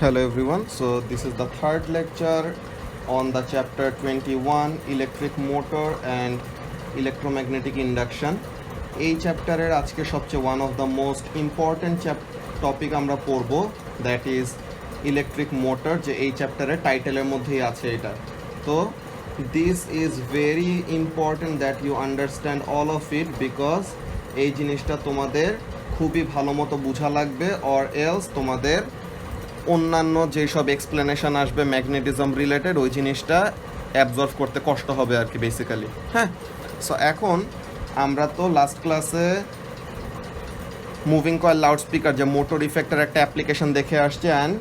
Hello everyone, so this is the third lecture on the chapter 21 electric motor and electromagnetic induction. এই চ্যাপ্টারের আজকে সবচেয়ে one of the most important topic আমরা পড়ব, that is electric motor, যে এই চ্যাপ্টারের টাইটেলের মধ্যেই আছে এটা। তো this is very important that you understand all of it, because এই জিনিসটা তোমাদের খুবই ভালো মতো বোঝা লাগবে, অর এলস তোমাদের অন্যান্য যেসব এক্সপ্লেনেশন আসবে ম্যাগনেটিজম রিলেটেড ওই জিনিসটা অ্যাবজর্ভ করতে কষ্ট হবে আর কি বেসিক্যালি। হ্যাঁ, সো এখন আমরা তো লাস্ট ক্লাসে মুভিং কয়েল লাউড স্পিকার যে মোটর ইফেক্টের একটা অ্যাপ্লিকেশন দেখে আসছে, অ্যান্ড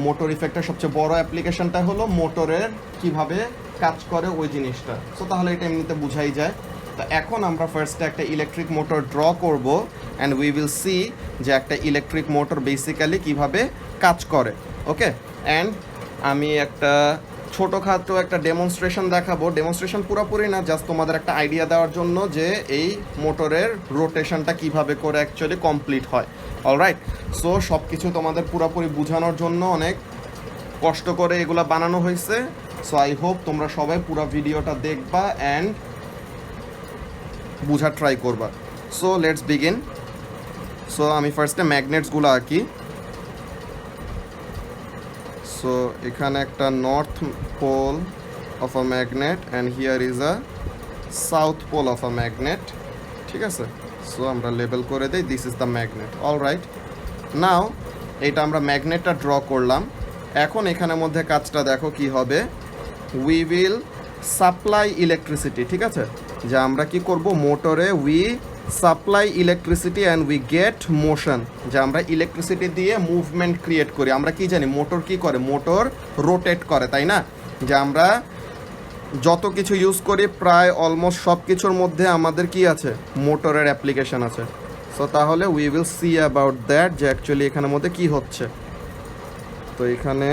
মোটর ইফেক্টের সবচেয়ে বড় অ্যাপ্লিকেশনটা হলো মোটরের কিভাবে কাজ করে ওই জিনিসটা। সো তাহলে এটা এমনিতে বুঝাই যায়। তো এখন আমরা ফার্স্টে একটা ইলেকট্রিক মোটর ড্র করব, অ্যান্ড উই উইল সি যে একটা ইলেকট্রিক মোটর বেসিক্যালি কিভাবে কাজ করে। ওকে, অ্যান্ড আমি একটা ছোটোখাটো একটা ডেমনস্ট্রেশন দেখাবো। ডেমনস্ট্রেশন পুরোপুরি না, জাস্ট তোমাদের একটা আইডিয়া দেওয়ার জন্য যে এই মোটরের রোটেশনটা কিভাবে করে অ্যাকচুয়ালি কমপ্লিট হয়। অলরাইট, সো সব কিছু তোমাদের পুরোপুরি বোঝানোর জন্য অনেক কষ্ট করে এগুলো বানানো হয়েছে। সো আই হোপ তোমরা সবাই পুরো ভিডিওটা দেখবা অ্যান্ড বুঝার ট্রাই করবা। So let's begin. সো আমি ফার্স্টে ম্যাগনেটসগুলো আঁকি। সো এখানে একটা north pole of a magnet and here is a south pole of a magnet. ঠিক আছে, সো আমরা লেবেল করে দিই this is the magnet. All right, now এটা আমরা ম্যাগনেটটা ড্র করলাম। এখন এখানের মধ্যে কাজটা দেখো কি হবে, উই উইল সাপ্লাই ইলেকট্রিসিটি। ঠিক আছে, যে আমরা কি করব, মোটরে we supply electricity and we get motion, যে আমরা ইলেকট্রিসিটি দিয়ে মুভমেন্ট ক্রিয়েট করি। আমরা কি জানি মোটর কি করে, মোটর রোটেট করে, তাই না? যে আমরা যত কিছু ইউজ করি প্রায় অলমোস্ট সব কিছুর মধ্যে আমাদের কি আছে, মোটরের অ্যাপ্লিকেশন আছে। সো তাহলে we will see about that যে অ্যাকচুয়ালি এখানের মধ্যে কি হচ্ছে। তো এখানে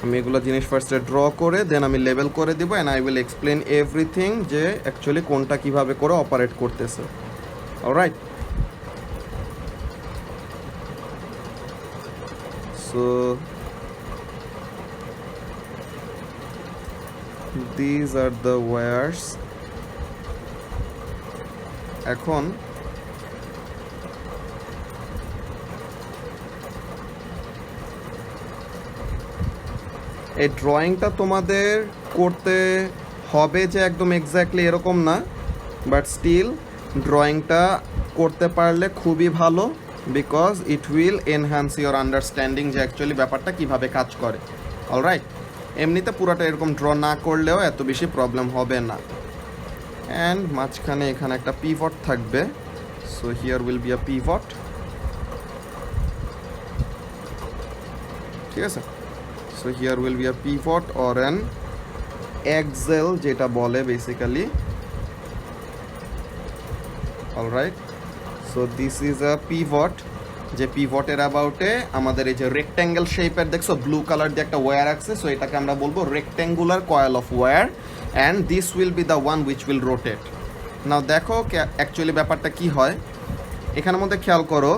আমি এগুলো জিনিস ফার্স্টে ড্র করে দেন আমি লেবেল করে দিব, and I will explain everything যে অ্যাকচুয়ালি কোনটা কিভাবে করে অপারেট করতেছে। Alright, so these are the wires. এখন এই ড্রয়িংটা তোমাদের করতে হবে যে একদম এক্স্যাক্টলি এরকম না, বাট স্টিল ড্রয়িংটা করতে পারলে খুবই ভালো, because it will enhance your understanding যে অ্যাকচুয়ালি ব্যাপারটা কীভাবে কাজ করে। অলরাইট, এমনিতে পুরোটা এরকম ড্র না করলেও এত বেশি প্রবলেম হবে না। অ্যান্ড মাঝখানে এখানে একটা পিভট থাকবে, so here will be a pivot. ঠিক আছে, so here will be a pivot or an axle যেটা বলে basically. Alright, so this is a pivot, যে পিভটের অ্যাবাউটে আমাদের এই যে রেক্ট্যাঙ্গেল শেপের দেখছো ব্লু কালার দিয়ে একটা ওয়্যার আছে, সো এটাকে আমরা বলবো rectangular coil of wire, and this will be the one which will rotate. Now দেখো অ্যাকচুয়ালি ব্যাপারটা কি হয় এখানের মধ্যে, খেয়াল করো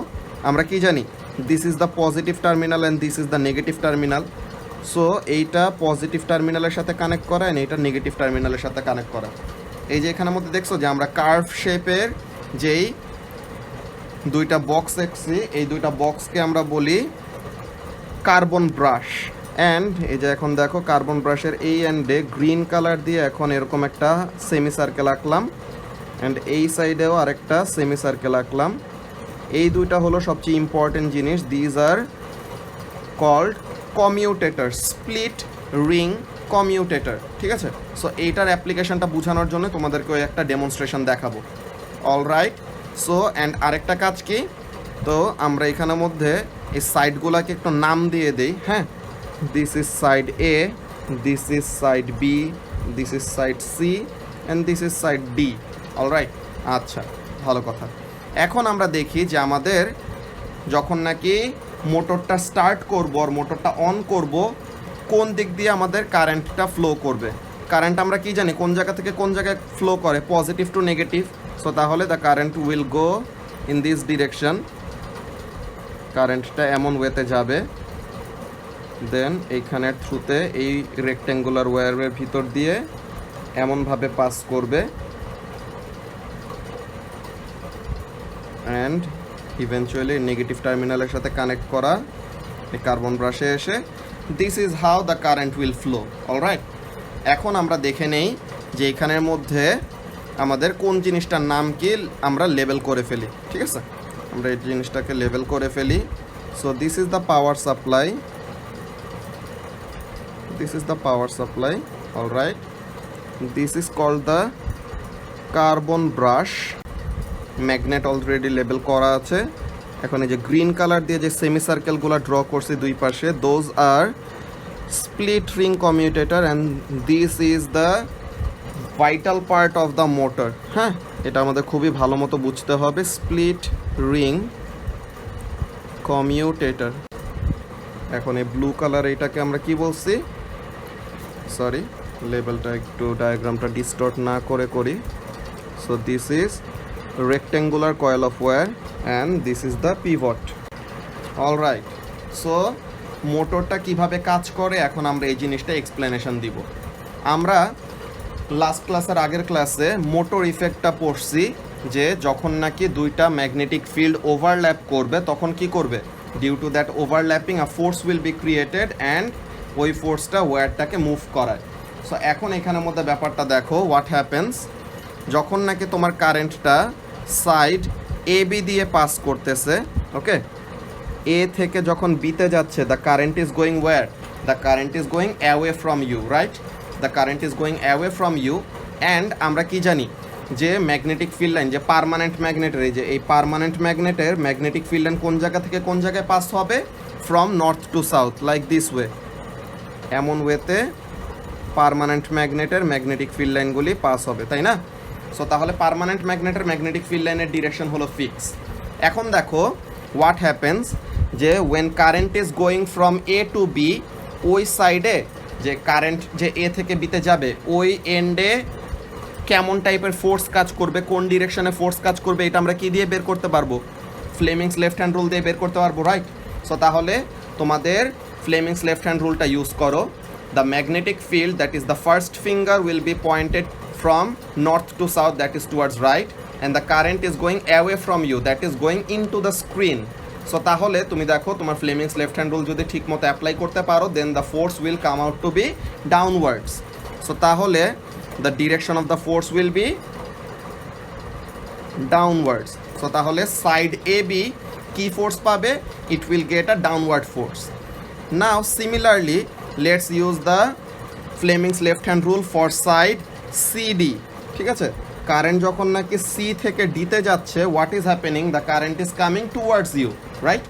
আমরা কি জানি, this is the positive terminal and this is the negative terminal. So এইটা পজিটিভ টার্মিনালের সাথে কানেক্ট করা অ্যান্ড এইটা নেগেটিভ টার্মিনালের সাথে কানেক্ট করা। এই যে এখানের মধ্যে দেখছো যে আমরা কার্ভ শেপের যেই দুইটা বক্স দেখছি, এই দুইটা বক্সকে আমরা বলি কার্বন ব্রাশ। অ্যান্ড এই যে এখন দেখো কার্বন ব্রাশের এই এন্ডে গ্রিন কালার দিয়ে এখন এরকম একটা সেমি সার্কেল আঁকলাম, অ্যান্ড এই সাইডেও আরেকটা সেমি সার্কেল আঁকলাম। এই দুইটা হলো সবচেয়ে ইম্পর্টেন্ট জিনিস, these are called commutator, split ring commutator. ঠিক আছে, সো এইটার অ্যাপ্লিকেশনটা বোঝানোর জন্য তোমাদেরকে ওই একটা ডেমনস্ট্রেশন দেখাবো। অলরাইট, সো অ্যান্ড আরেকটা কাজ কি, তো আমরা এখানের মধ্যে এই সাইডগুলোকে একটু নাম দিয়ে দিই। হ্যাঁ, this is side A, this is side B, this is side C, and this is side D. Alright, আচ্ছা, ভালো কথা। এখন আমরা দেখি যে আমাদের যখন নাকি মোটরটা স্টার্ট করব আর মোটরটা অন করব, কোন দিক দিয়ে আমাদের কারেন্টটা ফ্লো করবে। কারেন্ট আমরা কি জানি কোন জায়গা থেকে কোন জায়গায় ফ্লো করে, পজিটিভ টু নেগেটিভ। সো তাহলে the current will go in this direction, কারেন্টটা এমন ওয়েতে যাবে, দেন এইখানের থ্রুতে এই রেক্ট্যাঙ্গুলার ওয়্যারের ভিতর দিয়ে এমনভাবে পাস করবে অ্যান্ড ইভেনচুয়ালি নেগেটিভ টার্মিনালের সাথে কানেক্ট করা এই কার্বন ব্রাশে এসে this is how the current will flow. Alright, এখন আমরা দেখে নেই যে এখানের মধ্যে আমাদের কোন জিনিসটার নাম কি আমরা লেবেল করে ফেলি। ঠিক আছে, আমরা এই জিনিসটাকে লেবেল করে ফেলি। So this is the power supply, this is the power supply. All right, this is called the carbon brush. Magnet already label করা আছে। এখন এই যে গ্রিন কালার দিয়ে যে সেমি সার্কেলগুলো ড্র করছি দুই পাশে, those are split ring commutator and this is the vital part of the motor. হ্যাঁ, এটা আমাদের খুবই ভালো মতো বুঝতে হবে। Split ring commutator. এখন এই ব্লু কালার এটাকে আমরা কি বলছি, সরি লেবেলটা একটু ডায়াগ্রামটা ডিস্টর্ট না করে করি। So this is rectangular coil of wire and this is the pivot. Alright, so মোটরটা কিভাবে কাজ করে এখন আমরা এই জিনিসটা এক্সপ্লেনেশন দিব। আমরা লাস্ট ক্লাসের আগের ক্লাসে মোটর ইফেক্টটা পড়ছি যে যখন নাকি দুইটা ম্যাগনেটিক ফিল্ড ওভারল্যাপ করবে তখন কি করবে, due to that overlapping a force will be created and ওই ফোর্সটা ওয়্যারটাকে মুভ করায়। সো এখন এখানের মধ্যে ব্যাপারটা দেখো, হোয়াট হ্যাপেন্স যখন নাকি তোমার কারেন্টটা সাইড এ বি দিয়ে পাস করতেছে, ওকে, এ থেকে যখন বিতে যাচ্ছে, the current is going wire, the current is going away from you, right, the current is going away from you and আমরা কি জানি যে ম্যাগনেটিক ফিল্ড লাইন, যে পার্মানেন্ট ম্যাগনেটের, এই যে এই পার্মানেন্ট ম্যাগনেটের ম্যাগনেটিক ফিল্ড লাইন কোন জায়গা থেকে কোন জায়গায় পাস হবে, from north to south, like this way. এমন ওয়েতে পার্মানেন্ট ম্যাগনেটের ম্যাগনেটিক ফিল্ড লাইনগুলি পাস হবে, তাই না? সো তাহলে পার্মানেন্ট ম্যাগনেটের ম্যাগনেটিক ফিল্ড লাইনের ডিরেকশন হলো ফিক্স। এখন দেখো হোয়াট হ্যাপেন্স যে when current is going from A to B, ওই সাইডে যে কারেন্ট যে এ থেকে বিতে যাবে ওই এন্ডে কেমন টাইপের ফোর্স কাজ করবে, কোন ডিরেকশনে ফোর্স কাজ করবে, এটা আমরা কি দিয়ে বের করতে পারবো, ফ্লেমিংস লেফট হ্যান্ড রুল দিয়ে বের করতে পারবো, রাইট? সো তাহলে তোমাদের ফ্লেমিংস লেফট হ্যান্ড রুলটা ইউজ করো। The magnetic field that is the first finger will be pointed from north to south, that is towards right, and the current is going away from you, that is going into the screen. So তাহলে তুমি দেখো তোমার Fleming's left hand rule যদি ঠিক মতো apply করতে পারো, then the force will come out to be downwards. So তাহলে the direction of the force will be downwards. So তাহলে সাইড এ বি কি ফোর্স পাবে, it will get a downward force. Now similarly let's use the Fleming's left hand rule for side C D. ঠিক আছে, current যখন নাকি C থেকে ডিতে যাচ্ছে, what is happening, the current is coming towards you, right,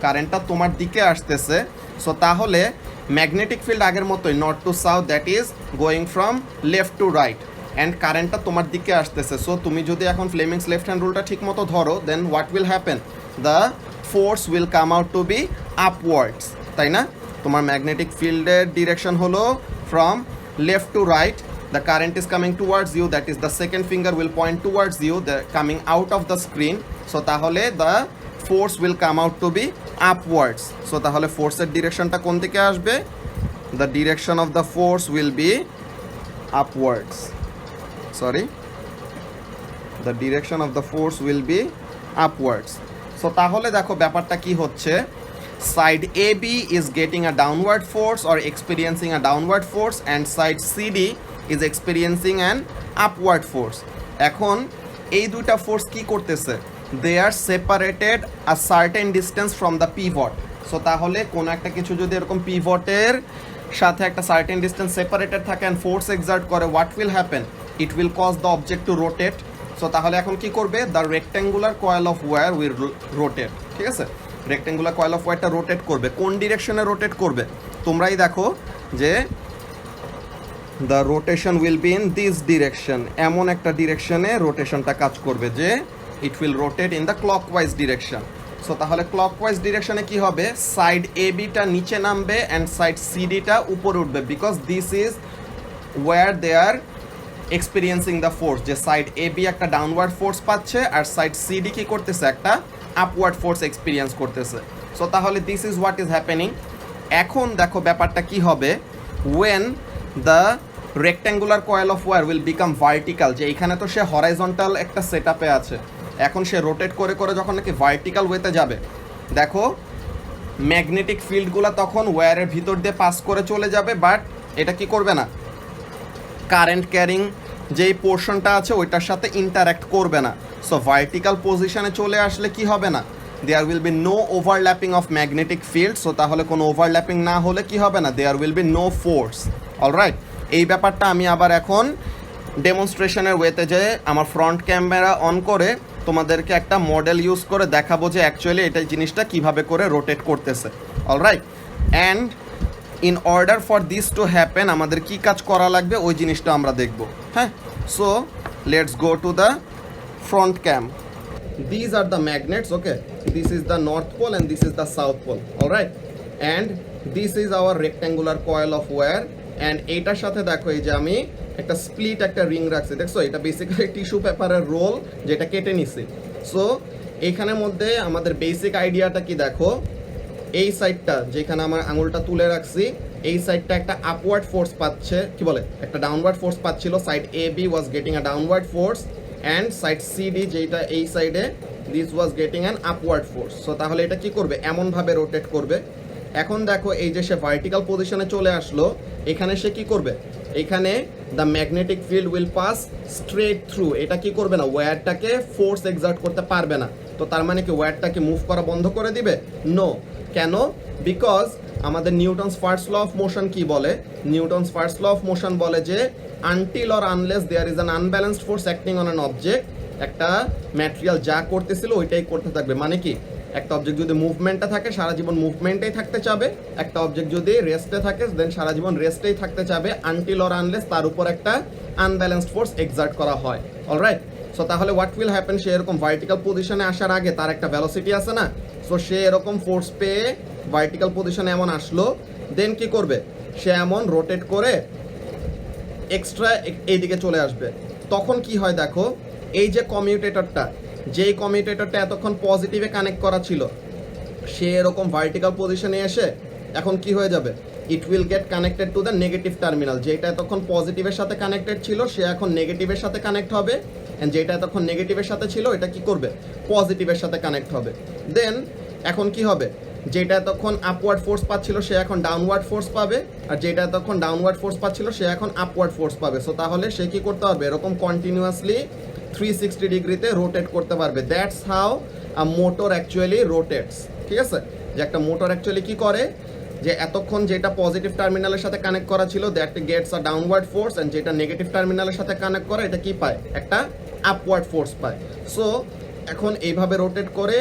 কারেন্টটা তোমার দিকে আসতেছে। সো তাহলে ম্যাগনেটিক ফিল্ড আগের মতোই north to south, that is going from left to right and কারেন্টটা তোমার দিকে আসতেছে। সো তুমি যদি এখন ফ্লেমিংস লেফট হ্যান্ড রুলটা ঠিক মতো ধরো, then what will happen, the force will come out to be upwards, তাই না? তোমার ম্যাগনেটিক ফিল্ডের ডিরেকশন হলো from left to right, the current is coming towards you, that is the second finger will point towards you, the coming out of the screen. So tahole the force will come out to be upwards. So tahole force er direction ta kon dike ashbe, the direction of the force will be upwards, sorry, the direction of the force will be upwards. So tahole dekho ব্যাপারটা কি হচ্ছে, side AB is getting a downward force or experiencing a downward force and side CD is experiencing an upward force. এখন এই দুইটা force কি করতেছে, they are separated a certain distance from the pivot. So তাহলে কোন একটা কিছু যদি এরকম পিভটের সাথে একটা সার্টেন ডিস্টেন্স সেপারেটেড থাকে অ্যান্ড ফোর্স এক্সার্ট করে, what will happen, it will cause the object to rotate. So তাহলে এখন কি করবে, the rectangular coil of wire will rotate. ঠিক আছে, রেক্ট্যাঙ্গুলার কয়েল অফ ওয়্যারটা রোটেট করবে, কোন ডিরেকশনে রোটেট করবে, তোমরাই দেখো যে the rotation will be in this direction, এমন একটা ডিরেকশনে রোটেশনটা কাজ করবে যে it will rotate in the clockwise direction. So তাহলে ক্লকওয়াইজ ডিরেকশনে কি হবে, সাইড এ বিটা নিচে নামবে অ্যান্ড সাইড সিডিটা উপরে উঠবে, because this is wire they are experiencing the force, যে সাইড এ বি একটা ডাউনওয়ার্ড ফোর্স পাচ্ছে আর সাইড সিডি কি করতেছে, একটা আপওয়ার্ড ফোর্স এক্সপিরিয়েন্স করতেছে। সো তাহলে this is what is happening. এখন দেখো ব্যাপারটা কি হবে, when the rectangular coil of wire will become vertical, যে এখানে তো সে হরাইজন্টাল একটা সেট আপে আছে, এখন সে রোটেট করে করে যখন নাকি ভার্টিক্যাল ওয়েতে যাবে, দেখো ম্যাগনেটিক ফিল্ডগুলো তখন ওয়্যারের ভিতর দিয়ে পাস করে চলে যাবে, বাট এটা কি করবে না, কারেন্ট ক্যারিং যেই পোর্শনটা আছে ওইটার সাথে ইন্টারাক্ট করবে না। সো ভার্টিক্যাল পজিশনে চলে আসলে কি হবে না, there will be no overlapping of magnetic field. So তাহলে কোনো ওভারল্যাপিং না হলে কি হবে না, there will be no force. Alright, এই ব্যাপারটা আমি আবার এখন ডেমনস্ট্রেশনের ওয়েতে যে আমার ফ্রন্ট ক্যামেরা অন করে তোমাদেরকে একটা মডেল ইউজ করে দেখাবো যে অ্যাকচুয়ালি এটা জিনিসটা কিভাবে করে রোটেট করতেছে। Alright, and in order for this to happen আমাদের কি কাজ করা লাগবে ওই জিনিসটা আমরা দেখব। হ্যাঁ, so let's go to the front cam. These are the magnets, okay? This is the north pole and this is the south pole, all right? And this is our rectangular coil of wire, and এটার সাথে দেখো এই যে আমি একটা split একটা ring রাখছি, দেখছো এটা বেসিক্যালি টিস্যু পেপারের রোল যেটা কেটে নিছি। সো এইখানের মধ্যে আমাদের বেসিক আইডিয়াটা কি দেখো, এই সাইডটা যেখানে আমার আঙুলটা তুলে রাখছি এই সাইডটা একটা আপওয়ার্ড ফোর্স পাচ্ছে, কি বলে একটা ডাউনওয়ার্ড ফোর্স পাচ্ছিল, side A B was getting a downward force and side C D যেটা এই সাইডে this was getting an upward force. So তাহলে এটা কি করবে, এমনভাবে রোটেট করবে। এখন দেখো এই যে সে ভার্টিক্যাল পজিশনে চলে আসলো, এখানে সে কি করবে, এখানে the magnetic field will pass straight through, এটা কি করবে না, ওয়্যারটাকে ফোর্স এক্সার্ট করতে পারবে না। তো তার মানে কি ওয়্যারটাকে মুভ করা বন্ধ করে দিবে? নো। কেন? বিকজ আমাদের Newton's first law of motion কি বলে, Newton's first law of motion বলে যে until or unless there is an unbalanced force acting on an object, একটা ম্যাটেরিয়াল যা করতেছিল ওইটাই করতে থাকবে। মানে কি, একটা অবজেক্ট যদি মুভমেন্টে থাকে সারা জীবন মুভমেন্টেই থাকতে চাবে, একটা অবজেক্ট যদি রেস্টে থাকে দেন সারা জীবন রেস্টেই থাকতে চাবে, আনটিল অর আনলেস তার উপর একটা আনব্যালেন্সড ফোর্স এক্সার্ট করা হয়। অলরাইট, সো তাহলে হোয়াট উইল হ্যাপেন, সে এরকম ভার্টিক্যাল পজিশনে আসার আগে তার একটা ভেলোসিটি আছে না, সো সে এরকম ফোর্স পেয়ে ভার্টিক্যাল পজিশনে এমন আসলো, দেন কি করবে, সে এমন রোটেট করে এক্সট্রা এইদিকে চলে আসবে। তখন কি হয় দেখো, এই যে কমিউটেটরটা, যেই কমিউটেটরটা এতক্ষণ পজিটিভে কানেক্ট করা ছিল, সে এরকম ভার্টিক্যাল পজিশনে এসে এখন কি হয়ে যাবে, it will get connected to the negative terminal. যেটা এতক্ষণ পজিটিভের সাথে কানেক্টেড ছিল সে এখন নেগেটিভের সাথে কানেক্ট হবে, অ্যান্ড যেটা এতক্ষণ নেগেটিভের সাথে ছিল এটা কি করবে, পজিটিভের সাথে কানেক্ট হবে। দেন এখন কি হবে, যেটা এতক্ষণ আপওয়ার্ড ফোর্স পাচ্ছিল সে এখন ডাউনওয়ার্ড ফোর্স পাবে, আর যেটা এতক্ষণ ডাউনওয়ার্ড ফোর্স পাচ্ছিল সে এখন আপওয়ার্ড ফোর্স পাবে। সো তাহলে সে কি করতে পারবে, এরকম কন্টিনিউয়াসলি 360 ডিগ্রিতে রোটেট করতে পারবে। That's how a motor actually rotates. ঠিক আছে, যে একটা মোটর অ্যাকচুয়ালি কি করে, যে এতক্ষণ যেটা পজিটিভ টার্মিনালের সাথে কানেক্ট করা ছিল that gets a downward force, and যেটা নেগেটিভ টার্মিনালের সাথে কানেক্ট করে এটা কি পায়, একটা আপওয়ার্ড ফোর্স পায়। সো এখন এইভাবে রোটেট করে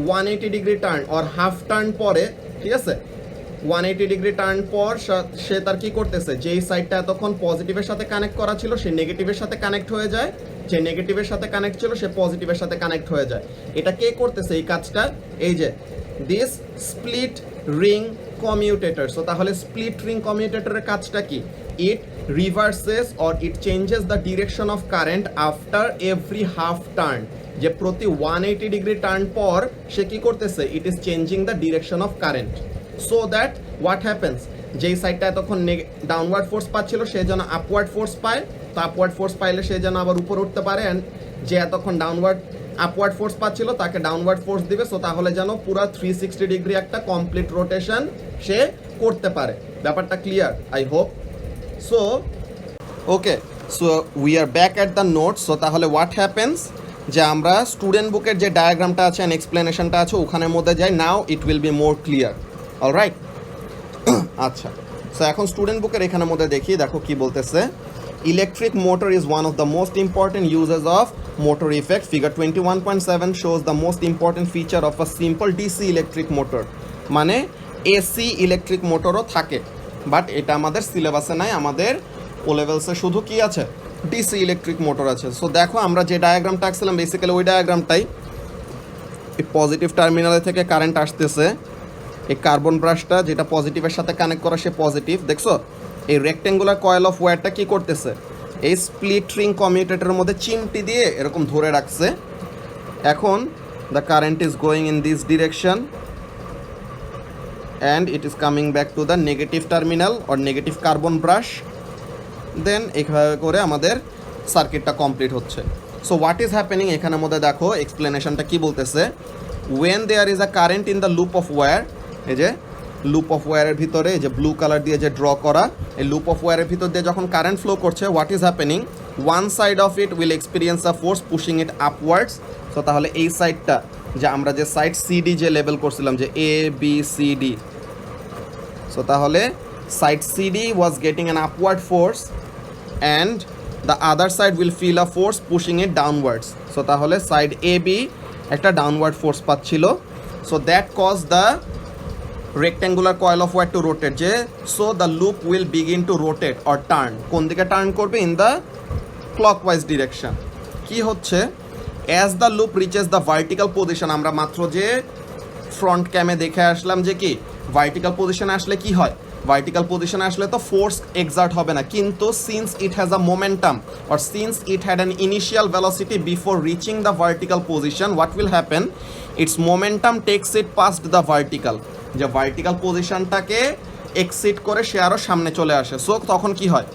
180 degree turn or half turn পরে, ঠিক আছে, 180 ডিগ্রি টার্ন পর সে তার কি করতেছে, যেই সাইডটা এতক্ষণ পজিটিভের সাথে কানেক্ট করা ছিল সে নেগেটিভের সাথে কানেক্ট হয়ে যায়, যে নেগেটিভের সাথে কানেক্ট ছিল সে পজিটিভের সাথে কানেক্ট হয়ে যায়। এটা কে করতেছে এই কাজটা, এই যে this split ring commutator. So তাহলে স্প্লিট রিং কমিউটেটরের কাজটা কি, it reverses or it changes the direction of current after every half turn. যে প্রতি 180 ডিগ্রি টার্ন পর সে কি করতেছে, it is changing the direction of current, so that what happens, যেই সাইডটা এতক্ষণ ডাউনওয়ার্ড ফোর্স পাচ্ছিল সে যেন আপওয়ার্ড ফোর্স পায়, তো আপওয়ার্ড ফোর্স পাইলে সে যেন আবার উপরে উঠতে পারে, অ্যান্ড যে এতক্ষণ আপওয়ার্ড ফোর্স পাচ্ছিল তাকে ডাউনওয়ার্ড ফোর্স দিবে, সো তাহলে যেন পুরো 360 ডিগ্রি একটা কমপ্লিট রোটেশন সে করতে পারে। ব্যাপারটা clear, I hope so. Okay, so we are back at the note. So তাহলে হোয়াট হ্যাপেন্স, যে আমরা স্টুডেন্ট বুকের যে ডায়াগ্রামটা আছে অ্যান্ড এক্সপ্লেনেশনটা আছে ওখানের মধ্যে যাই, now it will be more clear. All right, আচ্ছা, সো এখন স্টুডেন্ট বুকের এখানের মধ্যে দেখি, দেখো কি বলতেছে, electric motor is one of the most important uses of motor effect. Figure 21.7 shows the most important feature of a simple DC electric motor. মানে এসি ইলেকট্রিক মোটরও থাকে, বাট এটা আমাদের সিলেবাসে নাই, আমাদের ও লেভেলসে শুধু কি আছে, ডিসি ইলেকট্রিক মোটর আছে। সো দেখো আমরা যে ডায়াগ্রামটা আঁকছিলাম বেসিক্যালি ওই ডায়াগ্রামটাই, এই পজিটিভ টার্মিনালে থেকে কারেন্ট আসতেছে, এই কার্বন ব্রাশটা যেটা পজিটিভের সাথে কানেক্ট করা সে পজিটিভ, দেখছো এই রেক্টেঙ্গুলার কয়েল অফ ওয়্যারটা কি করতেছে, এই স্প্লিট রিং কমিউটেটরের মধ্যে চিমটি দিয়ে এরকম ধরে রাখছে। এখন the current is going in this direction, and it is coming back to the negative terminal or negative carbon brush. দেন এইভাবে করে আমাদের সার্কিটটা কমপ্লিট হচ্ছে। সো হোয়াট ইজ হ্যাপেনিং এখানের মধ্যে দেখো এক্সপ্লেনেশনটা কি বলতেছে, when there is a current in the loop of wire, এই যে লুপ অফ ওয়্যারের ভিতরে এই যে ব্লু কালার দিয়ে যে ড্র করা এই লুপ অফ ওয়্যারের ভিতর দিয়ে যখন কারেন্ট ফ্লো করছে, what is happening, one side of it will experience a force pushing it upwards. So তাহলে এই সাইডটা যে আমরা যে সাইড সিডি যে লেবেল করছিলাম যে A B C D, so তাহলে side CD was getting an upward force and the other side will feel a force pushing it downwards. So তাহলে সাইড এ বি একটা ডাউনওয়ার্ড ফোর্স পাচ্ছিল, so that caused the rectangular coil of wire to rotate, যে so the loop will begin to rotate or turn, কোন দিকে turn করবে, in the clockwise direction. কি হচ্ছে, as the loop reaches the vertical position, আমরা মাত্র যে front ক্যামে দেখে আসলাম যে কি ভার্টিক্যাল পজিশনে আসলে কি হয়, ভার্টিক্যাল পজিশনে আসলে তো ফোর্স এক্সার্ট হবে না, কিন্তু since it has a momentum or since it had an initial velocity before reaching the vertical position, what will happen, its momentum takes it past the vertical, যে ভার্টিক্যাল পজিশনটাকে exit করে সে আরও সামনে চলে আসে। সো তখন কি হয়,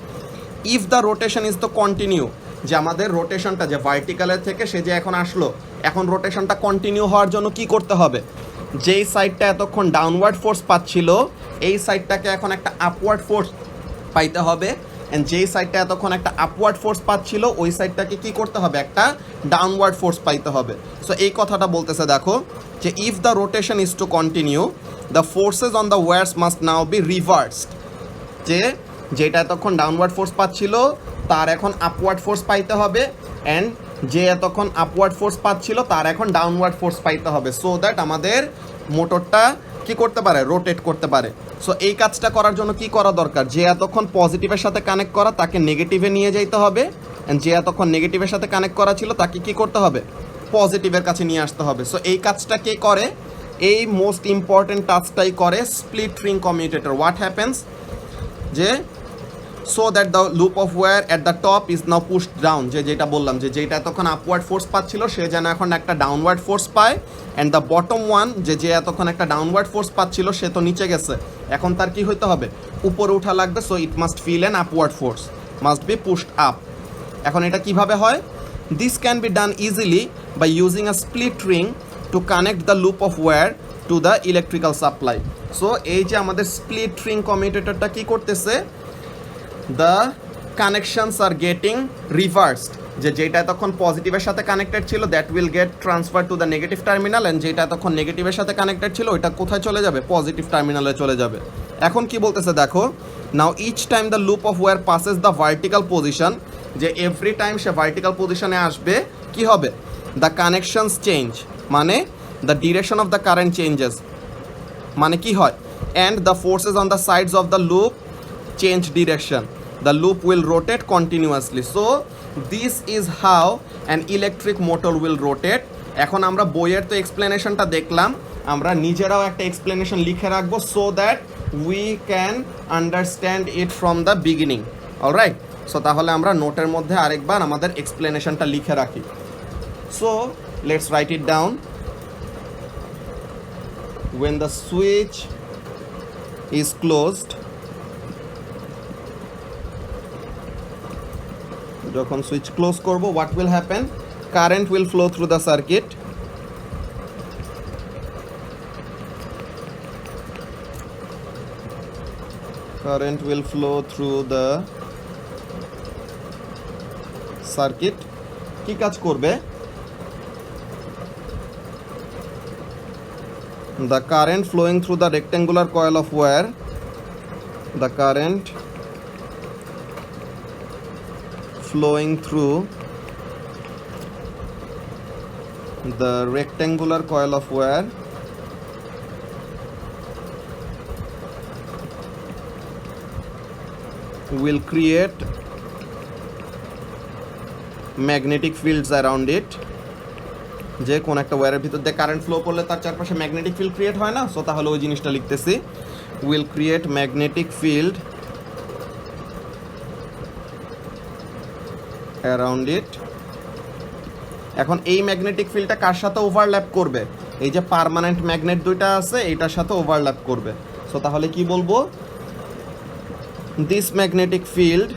if the rotation is the continue, যে আমাদের রোটেশনটা যে ভার্টিক্যালের থেকে সে যে এখন আসলো, এখন রোটেশনটা কন্টিনিউ হওয়ার জন্য কি করতে হবে, যেই সাইডটা এতক্ষণ ডাউনওয়ার্ড ফোর্স পাচ্ছিল এই সাইডটাকে এখন একটা আপওয়ার্ড ফোর্স পাইতে হবে, অ্যান্ড যেই সাইডটা এতক্ষণ একটা আপওয়ার্ড ফোর্স পাচ্ছিল ওই সাইডটাকে কি করতে হবে, একটা ডাউনওয়ার্ড ফোর্স পাইতে হবে। সো এই কথাটা বলতেছে দেখো যে if the rotation is to continue the forces on the wires must now be reversed, যে যেটা এতক্ষণ ডাউনওয়ার্ড ফোর্স পাচ্ছিল তার এখন আপওয়ার্ড ফোর্স পাইতে হবে, অ্যান্ড যে এতক্ষণ আপওয়ার্ড ফোর্স পাচ্ছিল তার এখন ডাউনওয়ার্ড ফোর্স পাইতে হবে, সো দ্যাট আমাদের মোটরটা কি করতে পারে, রোটেট করতে পারে। সো এই কাজটা করার জন্য কি করা দরকার, যে এতক্ষণ পজিটিভের সাথে কানেক্ট করা তাকে নেগেটিভে নিয়ে যেতে হবে, অ্যান্ড যে এতক্ষণ নেগেটিভের সাথে কানেক্ট করা ছিল তাকে কি করতে হবে, পজিটিভের কাছে নিয়ে আসতে হবে। সো এই কাজটা কে করে, এই মোস্ট ইম্পর্টেন্ট টাস্কটাই করে split ring commutator. What happens, যে so that the loop of wire at the top is now pushed down, যে যেটা বললাম যে যেটা এতক্ষণ আপওয়ার্ড ফোর্স পাচ্ছিল সে যেন এখন একটা ডাউনওয়ার্ড ফোর্স পায়, অ্যান্ড দ্য বটম ওয়ান যে এতক্ষণ একটা ডাউনওয়ার্ড ফোর্স পাচ্ছিল সে তো নিচে গেছে, এখন তার কি হইতে হবে, উপরে উঠা লাগবে, so it must feel an upward force, must be pushed up. এখন এটা কিভাবে হয়, this can be done easily by using a split ring to connect the loop of wire to the electrical supply. So এই যে আমাদের split ring কমিউটেটরটা কি করতেছে, the connections are getting reversed, যে যেটা তখন পজিটিভের সাথে কানেক্টেড ছিল that will get transfer to the negative terminal, and যেটা তখন নেগেটিভের সাথে কানেক্টেড ছিল ওইটা কোথায় চলে যাবে, পজিটিভ টার্মিনালে চলে যাবে। এখন কি বলতেছে দেখো, now each time the loop of wire passes the vertical position, যে এভরি টাইম সে ভার্টিক্যাল পজিশনে আসবে কি হবে, দ্য কানেকশনস চেঞ্জ, মানে the direction of the current changes, মানে কি হয়, and the forces on the sides of the loop change direction, the loop will rotate continuously. So this is how an electric motor will rotate. এখন আমরা বইয়ের তো এক্সপ্লেনেশনটা দেখলাম, আমরা নিজেরাও একটা এক্সপ্লেনেশন লিখে রাখবো so that we can understand it from the beginning. Alright, so তাহলে আমরা নোটের মধ্যে আরেকবার আমাদের এক্সপ্লেনেশনটা লিখে রাখি। So let's write it down. When the switch is closed, যখন সুইচ ক্লোজ করব, what will happen, current will flow through the circuit, current will flow through the circuit. কি কাজ করবে, the current flowing through the rectangular coil of wire, the current flowing through the rectangular coil of wire will create magnetic fields around it, যে কোন একটা ওয়্যারের ভিতর দিয়ে current flow করলে তার চারপাশে ম্যাগনেটিক ফিল্ড ক্রিয়েট হয় না, সো তাহলে ওই জিনিসটা লিখতেছি, will create magnetic field around ইট। এখন এই ম্যাগনেটিক ফিল্ডটা কার সাথে ওভারল্যাপ করবে, এই যে পার্মানেন্ট ম্যাগনেট দুইটা আছে এইটার সাথে ওভারল্যাপ করবে। সো তাহলে কি বলবো, this magnetic field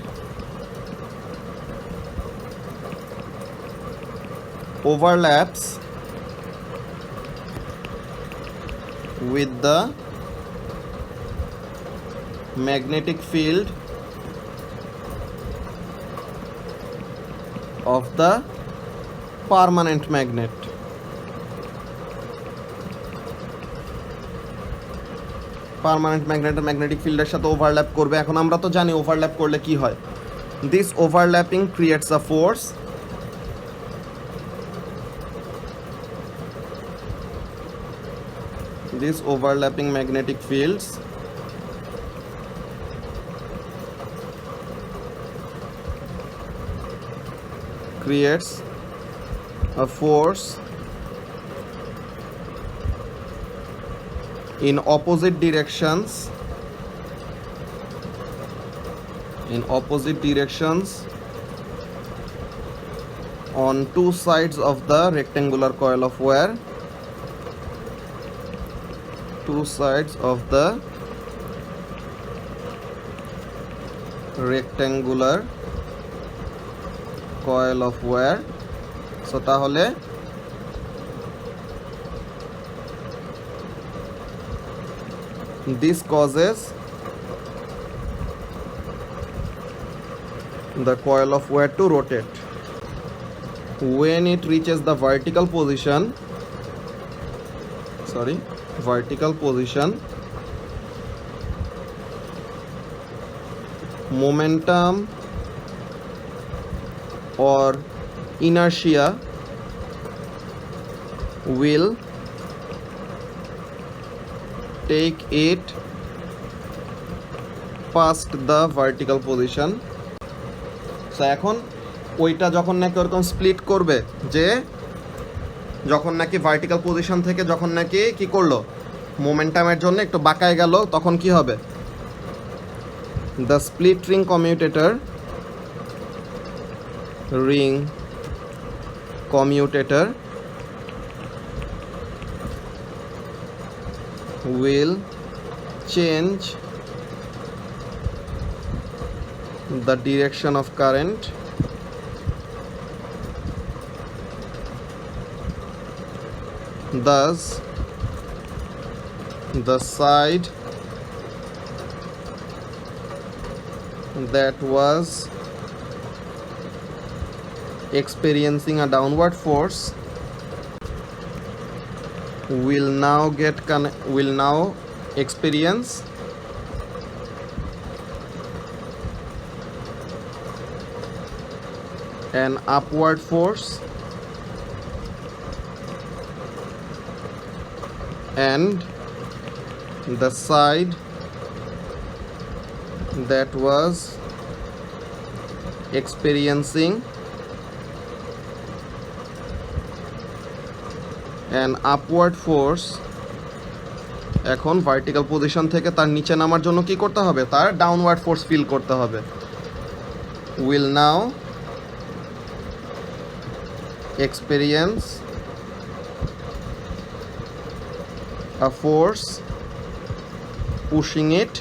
overlaps with the magnetic field of the permanent magnet. Permanent ম্যাগনেটের ম্যাগনেটিক ফিল্ডের সাথে ওভারল্যাপ করবে। এখন আমরা তো জানি ওভারল্যাপ করলে কি হয়, this overlapping creates a force these overlapping magnetic fields creates a force in opposite directions on two sides of the rectangular coil of wire, two sides of the rectangular coil of wire. So তাহলে this causes the coil of wire to rotate. When it reaches the vertical position, momentum or inertia will take it past the vertical position. So এখন ওইটা যখন নাকি ওরকম split করবে, যে যখন নাকি ভার্টিক্যাল পজিশন থেকে যখন নাকি কি করলো, মোমেন্টামের জন্য একটু বাঁকায় গেল, তখন কি হবে, the split ring commutator will change the direction of current thus the side that was experiencing a downward force will now experience an upward force and the side that was experiencing an upward force, এখন vertical position থেকে তার নিচে নামার জন্য কি করতে হবে, তার ডাউনওয়ার্ড ফোর্স ফিল করতে হবে, will now experience a force pushing it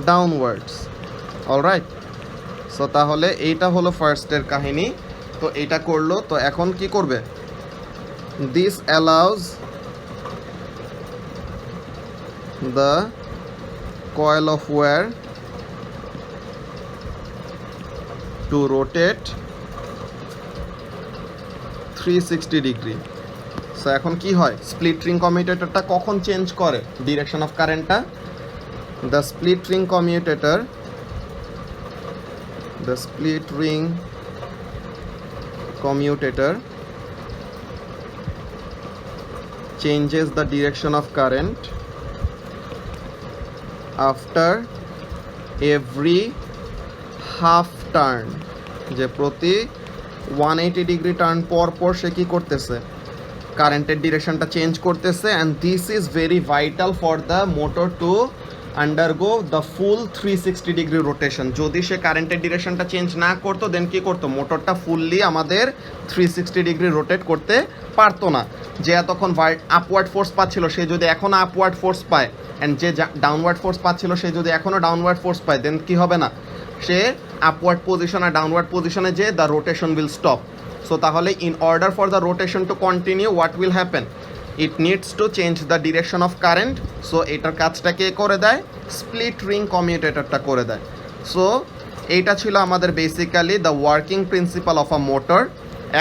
downwards. Alright, so তাহলে এইটা হলো ফার্স্টের কাহিনী। তো এইটা করলো, তো এখন কি করবে, this allows the coil of wire two rotate 360 degree. So এখন কি হয়, স্প্লিট রিং কমিউটেটরটা কখন চেঞ্জ করে ডিরেকশন অফ কারেন্টটা, the split ring commutator changes the direction of current after every half turn, যে প্রতি 180 ডিগ্রি টার্ন পর সে কি করতেছে, কারেন্টের ডিরেকশনটা চেঞ্জ করতেছে। And this is very vital for the motor to undergo the full 360 degree rotation. যদি সে কারেন্টের ডিরেকশনটা চেঞ্জ না করতো, দেন কী করতো, মোটরটা ফুললি আমাদের 360 ডিগ্রি রোটেট করতে পারতো না। যে এতক্ষণ আপওয়ার্ড ফোর্স পাচ্ছিল সে যদি এখনও আপওয়ার্ড ফোর্স পায় অ্যান্ড যে ডাউনওয়ার্ড ফোর্স পাচ্ছিল সে যদি এখনও ডাউনওয়ার্ড ফোর্স পায় দেন কি হবে না, সে আপওয়ার্ড পজিশন আর ডাউনওয়ার্ড পজিশনে যে the rotation will stop. So তাহলে in order for the rotation to continue what will happen, it needs to change the direction of current. So এটার কাজটা কে করে দেয়, স্প্লিট রিং কমিউটেটরটা করে দেয়। সো এইটা ছিল আমাদের basically the working principal of a motor.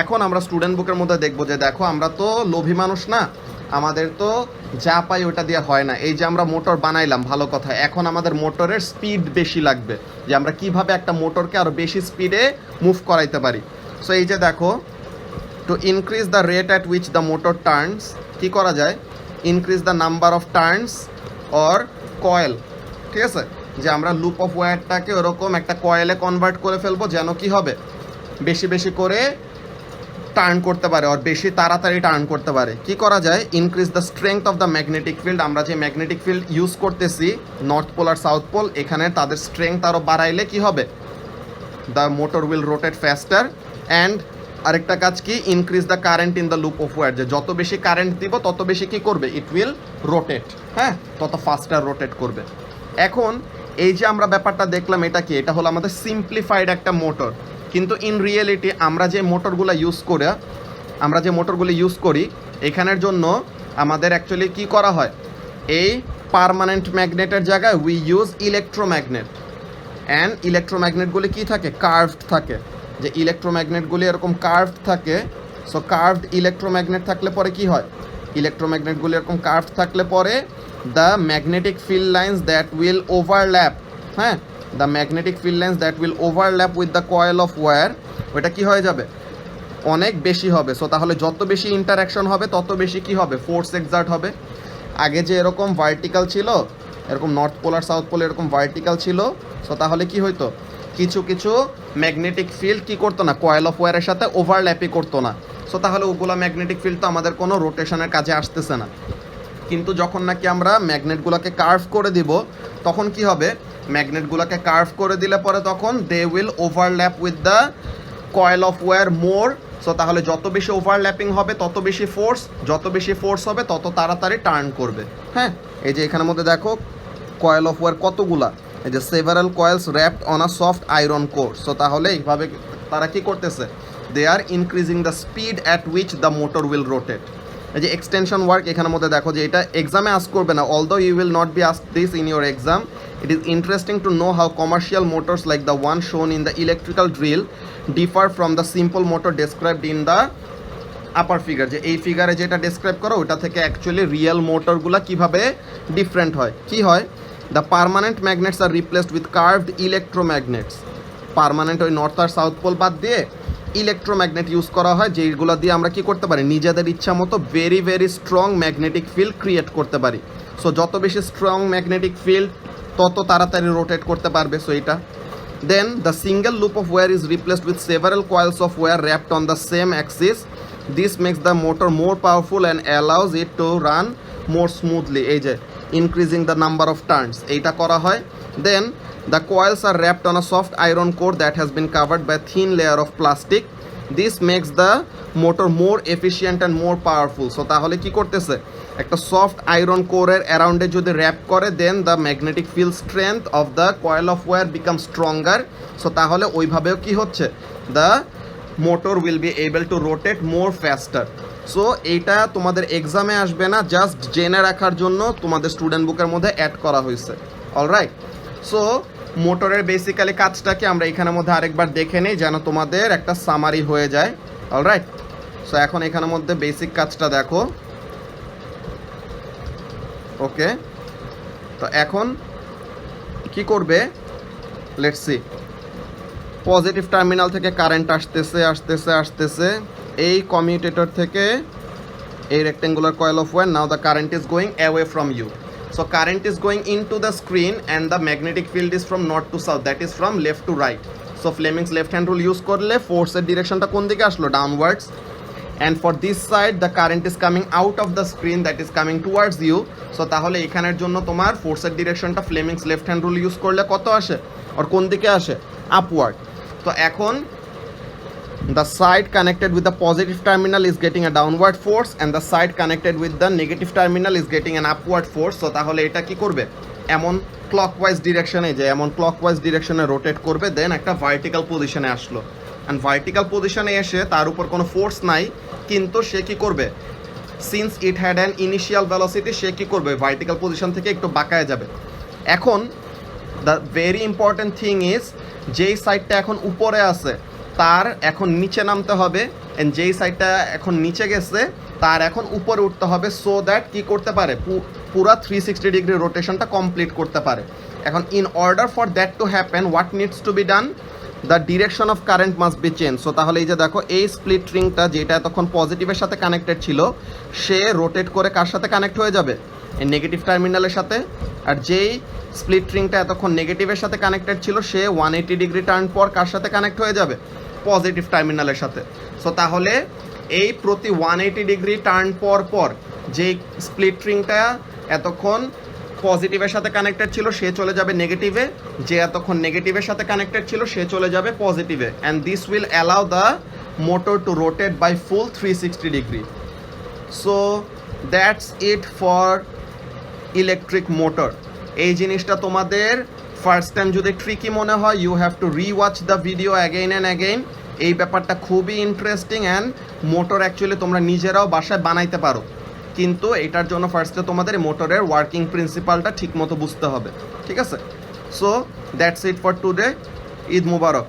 এখন আমরা স্টুডেন্ট বুকের মধ্যে দেখবো যে দেখো আমরা তো লোভী মানুষ না, আমাদের তো যা পাই ওটা দিয়ে হয় না। এই যে আমরা মোটর বানাইলাম ভালো কথা, এখন আমাদের মোটরের স্পিড বেশি লাগবে, যে আমরা কিভাবে একটা মোটরকে আরও বেশি স্পিডে মুভ করাইতে পারি। সো এই যে দেখো, to increase the rate at which the motor turns, কী করা যায়, increase the number of turns or coil. ঠিক আছে, যে আমরা লুপ অফ ওয়্যারটাকে ওরকম একটা কয়েলে কনভার্ট করে ফেলবো যেন কি হবে, বেশি বেশি করে টার্ন করতে পারে আর বেশি তাড়াতাড়ি টার্ন করতে পারে। কি করা যায়, increase the strength of the magnetic field. আমরা যে ম্যাগনেটিক ফিল্ড ইউজ করতেছি নর্থ পোল আর সাউথ পোল, এখানে তাদের স্ট্রেংথ আরও বাড়াইলে কি হবে, the motor will rotate faster. And আরেকটা কাজ কি, increase the current in the loop of wire, যে যত বেশি কারেন্ট দিব তত বেশি কি করবে, ইট উইল রোটেট, হ্যাঁ, তত ফাস্টার রোটেট করবে। এখন এই যে আমরা ব্যাপারটা দেখলাম, এটা কি, এটা হলো আমাদের সিম্পলিফাইড একটা মোটর। কিন্তু ইন রিয়েলিটি আমরা যে মোটরগুলো ইউজ করি এখানের জন্য আমাদের অ্যাকচুয়ালি কি করা হয়, এই পার্মানেন্ট ম্যাগনেটের জায়গায় উই ইউজ ইলেকট্রোম্যাগনেট। অ্যান্ড ইলেকট্রোম্যাগনেটগুলি কি থাকে, কার্ভড থাকে, যে ইলেকট্রোম্যাগনেটগুলি এরকম কার্ভড থাকে। সো কার্ভড ইলেকট্রোম্যাগনেট থাকলে পরে কি হয়, ইলেকট্রোম্যাগনেটগুলি এরকম কার্ভড থাকলে পরে the magnetic field lines that will overlap, হ্যাঁ, the magnetic field lines that will overlap with the coil of wire, ওইটা কী হয়ে যাবে, অনেক বেশি হবে। সো তাহলে যত বেশি ইন্টারাকশন হবে তত বেশি কি হবে, ফোর্স এক্সার্ট হবে। আগে যে এরকম ভার্টিক্যাল ছিল, এরকম নর্থ পোল আর সাউথ পোল এরকম ভার্টিক্যাল ছিল, সো তাহলে কি হইতো, কিছু কিছু ম্যাগনেটিক ফিল্ড কি করতো না, কয়েল অফ ওয়্যারের সাথে ওভারল্যাপই করতো না। সো তাহলে ওগুলো ম্যাগনেটিক ফিল্ড তো আমাদের কোনো রোটেশনের কাজে আসতেছে না। কিন্তু যখন নাকি আমরা ম্যাগনেটগুলোকে কার্ভ করে দিব তখন কি হবে, ম্যাগনেটগুলোকে কার্ভ করে দিলে পরে তখন they will overlap with the coil of wire more. So তাহলে যত বেশি ওভারল্যাপিং হবে তত বেশি ফোর্স, যত বেশি ফোর্স হবে তত তাড়াতাড়ি টার্ন করবে। হ্যাঁ, এই যে এখানের মধ্যে দেখো কয়েল অফ ওয়্যার কতগুলা, এই যে several coils wrapped on a soft iron core. So তাহলে এইভাবে তারা কি করতেছে, they are increasing the speed at which the motor will rotate. এই যে এক্সটেনশন ওয়ার্ক এখানের মধ্যে দেখো যে এটা এক্সামে আস্ক করবে না, although you will not be ask this in your exam, it is interesting to know how commercial motors like the one shown in the electrical drill differ from the simple motor described in the upper figure। যে এই ফিগারে যেটা describe করো ওটা থেকে actually real মোটরগুলো কিভাবে different হয়। কি হয়, the permanent magnets are replaced with curved electromagnets. Permanent ওই নর্থ আর সাউথ পোল বাদ দিয়ে ইলেকট্রোম্যাগনেট ইউজ করা হয়, যেগুলো দিয়ে আমরা কি করতে পারি, নিজেদের ইচ্ছা মতো very very strong magnetic field create করতে পারি। সো যত বেশি স্ট্রং ম্যাগনেটিক ফিল্ড তত তাড়াতাড়ি রোটেট করতে পারবে। সো এটা then the single loop of wire is replaced with several coils of wire wrapped on the same axis. This makes the motor more powerful and allows it to run more smoothly. এই যে increasing the number of turns, এইটা করা হয়। Then the coils are wrapped on a soft iron core that has been covered by thin layer of plastic. This makes the motor more efficient and more powerful. So তাহলে কি করতেছে, একটা soft iron কোরের অ্যারাউন্ডে যদি wrap করে then the magnetic field strength of the coil of wire become stronger. So তাহলে ওইভাবেও কি হচ্ছে, the motor will be able to rotate more faster. So এইটা তোমাদের এক্সামে আসবে না, জাস্ট জেনে রাখার জন্য তোমাদের স্টুডেন্ট বুকের মধ্যে অ্যাড করা হয়েছে। অলরাইট, সো মোটরের বেসিক্যালি কাজটাকে আমরা এখানের মধ্যে আরেকবার দেখে নিই যেন তোমাদের একটা সামারি হয়ে যায়। অলরাইট, সো এখন এখানের মধ্যে বেসিক কাজটা দেখো। ওকে, তো এখন কি করবে, লেটস সি। পজিটিভ টার্মিনাল থেকে কারেন্ট আসতেছে এই কমিউটেটর থেকে এই rectangular coil of wire. Now the current is going away from you. So current is going into the screen and the magnetic field is from north to south, that is from left to right. So Fleming's left hand rule use করলে ফোর্সের ডিরেকশনটা কোন দিকে আসলো, downwards. and for this side the current is coming out of the screen, that is coming towards you. So তাহলে এখানের জন্য তোমার ফোর্সের ডিরেকশনটা Fleming's left hand rule use করলে কত আসে, আর কোন দিকে আসে, আপওয়ার্ড। তো এখন the side connected with the positive terminal is getting a downward force and the side connected with the negative terminal is getting an upward force. So তাহলে এটা কি করবে, এমন ক্লকওয়াইজ ডিরেকশনে যে এমন ক্লকওয়াইজ ডিরেকশনে রোটেট করবে, দেন একটা ভার্টিক্যাল পজিশনে আসলো, অ্যান্ড ভার্টিক্যাল পজিশনে এসে তার উপর কোনো ফোর্স নাই, কিন্তু সে কি করবে, since it had an initial velocity, সে কি করবে ভার্টিক্যাল পজিশন থেকে একটু বাঁকায় যাবে। এখন the very important thing is, যেই সাইডটা এখন উপরে আছে তার এখন নিচে নামতে হবে, অ্যান্ড যেই সাইডটা এখন নিচে গেছে তার এখন উপরে উঠতে হবে, সো দ্যাট কী করতে পারে, পুরা 360 ডিগ্রি রোটেশনটা কমপ্লিট করতে পারে। এখন in order for that to happen, what needs to be done, the direction of current must be change. So তাহলে এই যে দেখো, এই স্প্লিট রিংটা যেটা তখন পজিটিভের সাথে কানেক্টেড ছিল, সে রোটেট করে কার সাথে কানেক্ট হয়ে যাবে, এই নেগেটিভ টার্মিনালের সাথে। আর যেই স্প্লিট রিংটা এতক্ষণ নেগেটিভের সাথে কানেক্টেড ছিল, সে 180 ডিগ্রি টার্ন পর কার সাথে কানেক্ট হয়ে যাবে, পজিটিভ টার্মিনালের সাথে। সো তাহলে এই প্রতি 180 ডিগ্রি টার্ন পর যেই স্প্লিট রিংটা এতক্ষণ পজিটিভের সাথে কানেক্টেড ছিল, সে চলে যাবে নেগেটিভে, যে এতক্ষণ নেগেটিভের সাথে কানেক্টেড ছিল সে চলে যাবে পজিটিভে, and this will allow the motor to rotate by full 360 degree. So that's it for electric motor. এই জিনিসটা তোমাদের ফার্স্ট টাইম যদি ট্রিকি মনে হয়, you have to rewatch the video again and again. এই ব্যাপারটা খুবই ইন্টারেস্টিং, অ্যান্ড মোটর অ্যাকচুয়ালি তোমরা নিজেরাও বাসায় বানাইতে পারো, কিন্তু এটার জন্য ফার্স্টে তোমাদের মোটরের ওয়ার্কিং প্রিন্সিপালটা ঠিক মতো বুঝতে হবে, ঠিক আছে? So that's it for today. Eid Mubarak.